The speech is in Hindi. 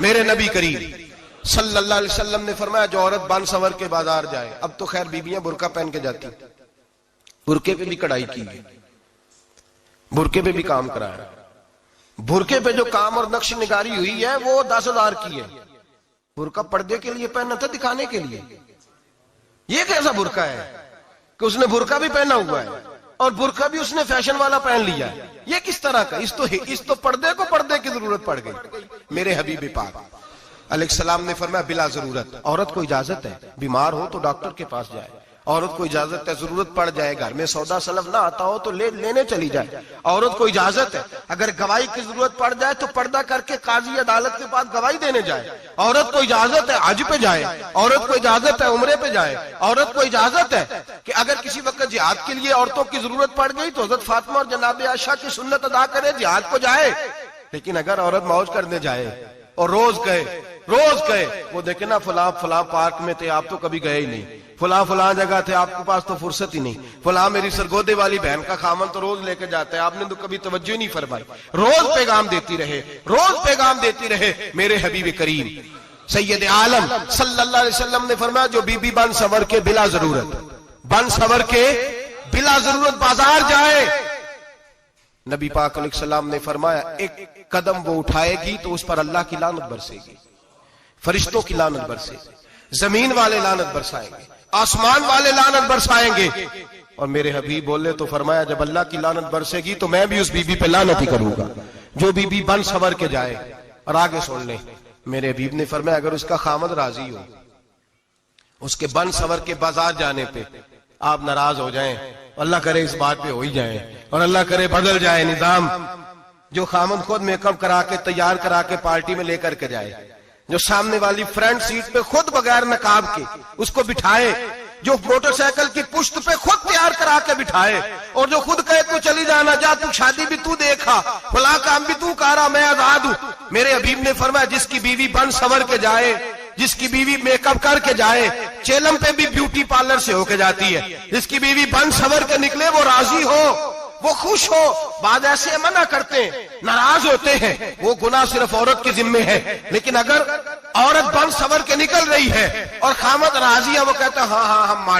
मेरे नबी करीम सल्लल्लाहु अलैहि वसल्लम ने फरमाया जो औरत बन सवर के बाजार जाए, अब तो खैर बीबियां बुरका पहन के जाती, बुरके पे भी कढ़ाई की है, बुरके पे भी काम कराया, बुरके पे जो काम और नक्श निगारी हुई है वो 10,000 की है। बुरका पर्दे के लिए पहना था, दिखाने के लिए। ये कैसा बुरका है कि उसने बुरका भी पहना हुआ है और बुरका भी उसने फैशन वाला पहन लिया है। ये किस तरह का? इस तो पर्दे को पर्दे की जरूरत पड़ गई। मेरे हबीब पाक अलैहिस्सलाम ने फरमाया बिला जरूरत, औरत को इजाजत है, बीमार हो तो डॉक्टर के पास जाए, औरत को इजाजत है, जरूरत पड़ जाए, घर में सौदा सलफ ना आता हो तो लेने चली जाए, औरत को इजाजत है। अगर गवाही की जरूरत पड़ जाए तो पर्दा करके काजी अदालत के पास गवाही देने जाए, औरत को इजाजत है हज पे जाए, औरत को इजाजत है उम्रे पे जाए, औरत को इजाजत है कि अगर किसी वक्त जिहाद के लिए औरतों की जरूरत पड़ गई तो हजरत फातिमा और जनाब आयशा की सुन्नत अदा करे, जिहाद को जाए। लेकिन अगर औरत मौज करने जाए और रोज गए वो देखे ना फलां पार्क में थे, आप तो कभी गए ही नहीं, फलां जगह थे, आपके पास तो फुर्सत ही नहीं, फलां मेरी सरगोदे वाली बहन का खामन तो रोज लेके जाता है, आपने तो कभी तवज्जो ही नहीं फरमाई। रोज पैगाम देती रहे मेरे हबीब करीम सैयद आलम सल्लल्लाहु अलैहि वसल्लम ने फरमाया जो बीबी बन सवर के बिला जरूरत बाजार जाए, नबी पाक अलैहिस्सलाम ने फरमाया एक कदम वो उठाएगी तो उस पर अल्लाह की लानत बरसेगी, फरिश्तों की लानत बरसेगी, जमीन वाले लानत बरसाएंगे, आसमान वाले लानत बरसाएंगे। और मेरे हबीब बोले तो फरमाया जब अल्लाह की लानत बरसेगी तो मैं भी उस बीबी पे लानत ही करूंगा जो बीबी बन सवर के जाए। और आगे सुन ले, मेरे हबीब ने फरमाया अगर उसका खामद राजी हो उसके बन सवर के बाजार जाने पे, आप नाराज हो जाएं, अल्लाह करे इस बात पे हो ही जाए और अल्लाह करे बदल जाए निजाम, जो खामद खुद मेकअप करा के तैयार करा के पार्टी में लेकर के जाए, जो सामने वाली फ्रंट सीट पे खुद बगैर नकाब के उसको बिठाए, जो मोटरसाइकिल की पुश्त पे खुद तैयार करा के बिठाए और जो खुद कहे तू चली जाना, जा तू शादी भी तू देखा, फला काम भी तू करा, मैं आजाद हूं। मेरे हबीब ने फरमाया जिसकी बीवी बन सवर के जाए, जिसकी बीवी मेकअप करके जाए, चेलम पे भी ब्यूटी पार्लर से होके जाती है, जिसकी बीवी बन सवर के निकले वो राजी हो, वो खुश हो। बाद ऐसे मना करते हैं, नाराज होते हैं, वो गुनाह सिर्फ औरत के जिम्मे है। लेकिन अगर औरत बन सवर के निकल रही है और खामद राजी है, वो कहता हाँ हम मार